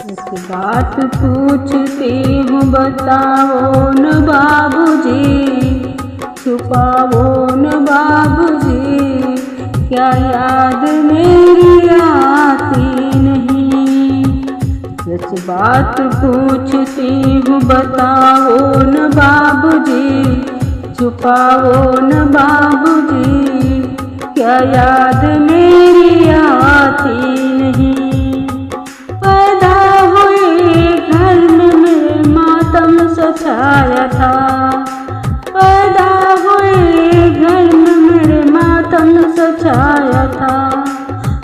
एक बात पूछती हूँ बताओ न बाबूजी, छुपाओ न बाबूजी, क्या याद मेरी आती नहीं। सच बात पूछती हूँ बताओ न बाबूजी, छुपाओ न बाबूजी, क्या याद मेरी आती नहीं। पैदा हुए घर में मेरे मातम सछाया था, पैदा हुए घर में मेरे मातम सछाया था।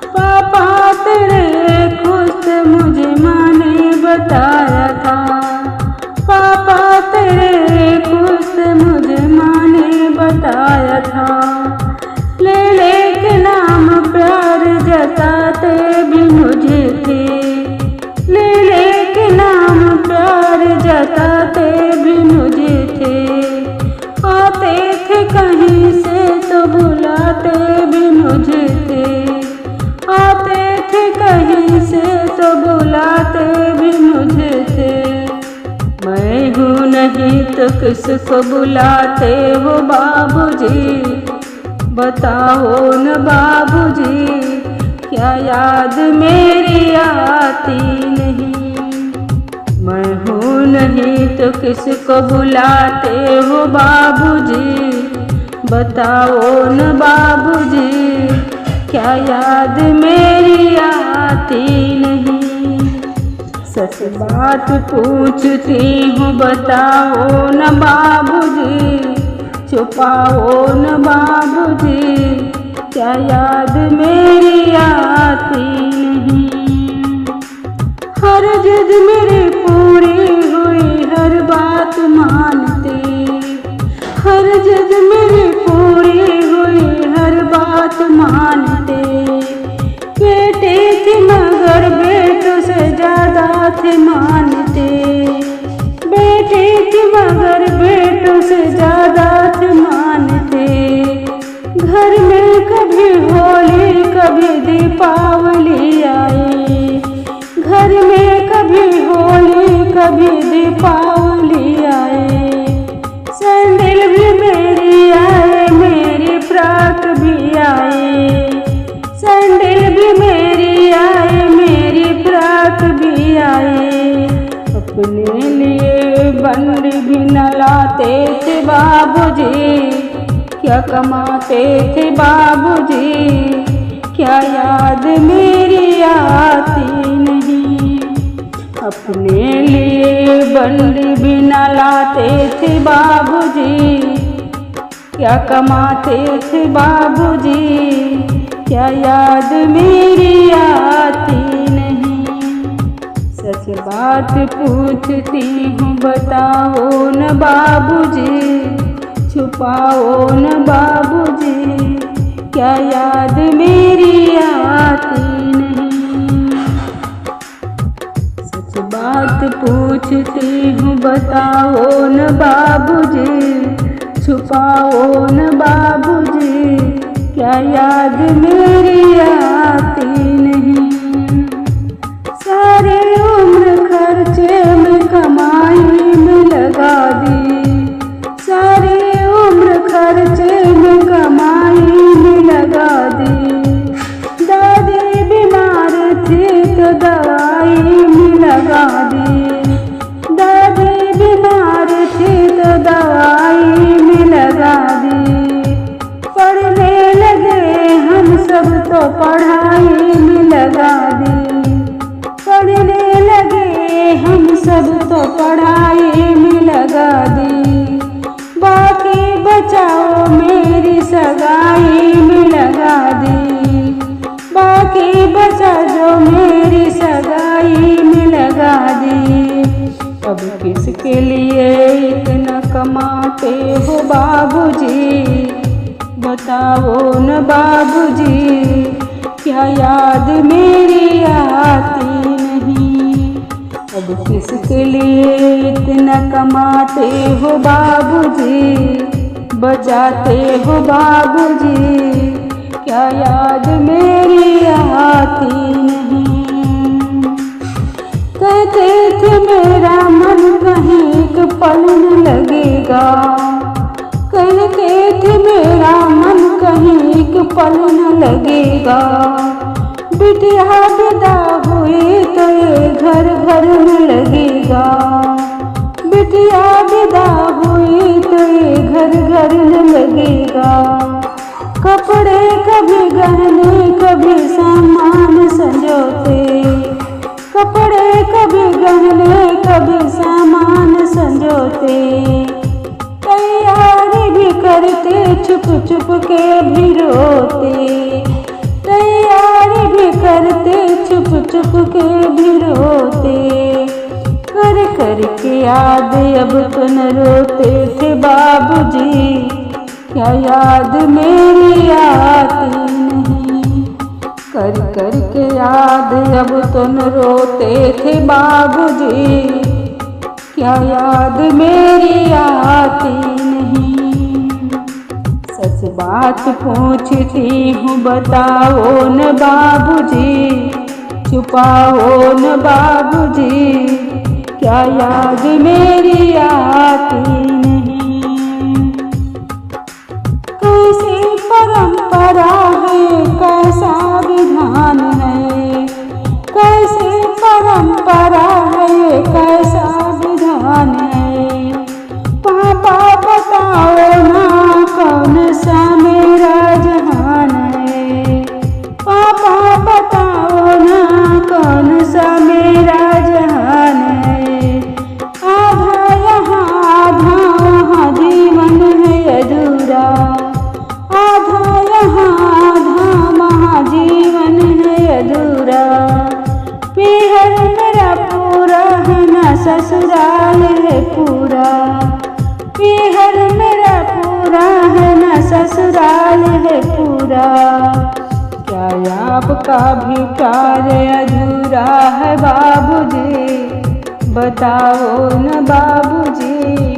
पापा तेरे खुद मुझे माँ ने बताया था, पापा तेरे खुद मुझे माँ ने बताया था। लेले के नाम प्यार जताते भी मुझे थे, लेले के नाम प्यार जताते भी मुझे थे। आते थे कहीं से तो बुलाते भी मुझे थे, आते थे कहीं से तो बुलाते भी मुझे थे। मैं हूँ नहीं तो किसको बुलाते हो बाबूजी, बताओ न बाबूजी, क्या याद मेरी आती नहीं। मैं हूँ नहीं तो किसको बुलाते हो बाबूजी, बताओ न बाबूजी, क्या याद मेरी आती नहीं। सच बात पूछती हूँ बताओ न बाबूजी, छुपाओ न बाबूजी, क्या याद मेरी आती नहीं। हर जिद मेरी पूरी हुई, हर बात मानते, हर जिद मेरी पूरी हुई, हर बात मानते। बेटे थे मगर बेटों से ज्यादा थे मानते, बेटे थे मगर बेटों से ज्यादा थे मानते। घर में कभी होली कभी दीपावली आए, घर में कभी होली कभी दीपावली आए। सैंडल भी मेरी आए, मेरी फ्रॉक भी आए, सैंडल भी मेरी आए, मेरी फ्रॉक भी आए। अपने लिए बंडी भी न लाते थे बाबूजी, क्या कमाते थे बाबूजी, क्या याद मेरी आती नहीं। अपने लिए बंडी भी न लाते थे बाबूजी, क्या कमाते थे बाबूजी, क्या याद मेरी आती नहीं। सच बात पूछती हूँ बताओ न बाबूजी, छुपाओ न बाबूजी, क्या याद मेरी आती नहीं। सच बात पूछती हूँ बताओ न बाबूजी, छुपाओ न बाबूजी, क्या याद मेरी आती नहीं। सारी उम्र खर्चे में कमाई में लगा दी, सारी उम्र खर्चे में कमाई में लगा दी। दादी बीमार थी तो दवाई में लगा दी, दादी बीमार थी तो दवाई में लगा दी। पढ़ने लगे हम सब तो पढ़ाई में लगा दी, पढ़ने लगे हम सब तो पढ़ाई में लगा दी। बाकी बचाओ मेरी सगाई में लगा दी, बाकी बचा जो मेरी सगाई में लगा दी। अब किसके लिए इतना कमाते हो बाबूजी, बताओ न बाबूजी, क्या याद मेरी आती नहीं। अब किसके लिए इतना कमाते हो बाबूजी, बचाते हो बाबूजी, क्या याद मेरी आती नहीं। लगेगा। कहते थे मेरा मन कहीं एक पल न लगेगा। बिटिया विदा हुई तो ये घर घर में लगेगा। बिटिया विदा हुई तो ये घर घर में लगेगा। कपड़े कभी गहने कभी सामान संजोते। कपड़े कभी गहने कभी सामान संजोते। तैयारी भी करते छुप छुप के भी रोते। तैयारी भी करते छुप छुप के भी रोते। कर कर के याद अब तो न रोते थे बाबूजी। क्या याद मेरी आती नहीं। कर कर के याद अब तो न रोते थे बाबूजी। क्या याद मेरी आती नहीं। सच बात पूछती हूँ बताओ न बाबूजी। छुपाओ न बाबूजी। क्या याद मेरी आती नहीं। कैसी परंपरा है कैसा विधान है। कैसी परंपरा है कैसा विधान है। पापा बताओ ना कौन सा मेरा जहान है। पापा बताओ ना कौन सा मेरा जहान है। आधा यहाँ आधा वहाँ जीवन है अधूरा। आधा यहाँ आधा वहाँ जीवन है अधूरा। पीहर मेरा पूरा है ना ससुराल है पूरा। पीहर मेरा पूरा है ना ससुराल है पूरा। क्या आपका भी प्यार अधूरा है बाबूजी। बताओ न बाबूजी।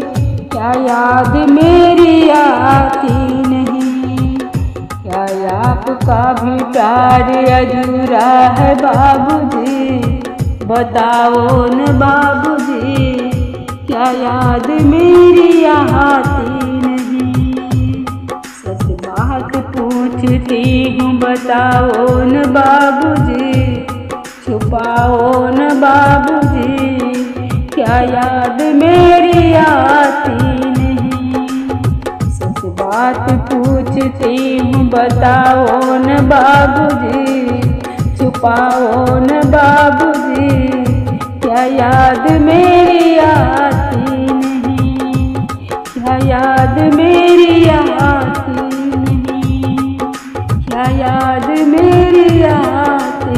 क्या याद मेरी आती नहीं। क्या आपका भी प्यार अधूरा है बाबूजी। बताओ न बाबूजी। क्या याद मेरी आती नहीं। सच बात पूछती हूँ बताओ न बाबूजी। छुपाओ न बाबूजी। क्या याद मेरी आती नहीं। सच बात पूछती हूँ बताओ न बाबूजी। छुपाओ न बाबूजी। क्या याद मेरी आती नहीं। क्या याद मेरी आती नहीं। क्या याद मेरी आती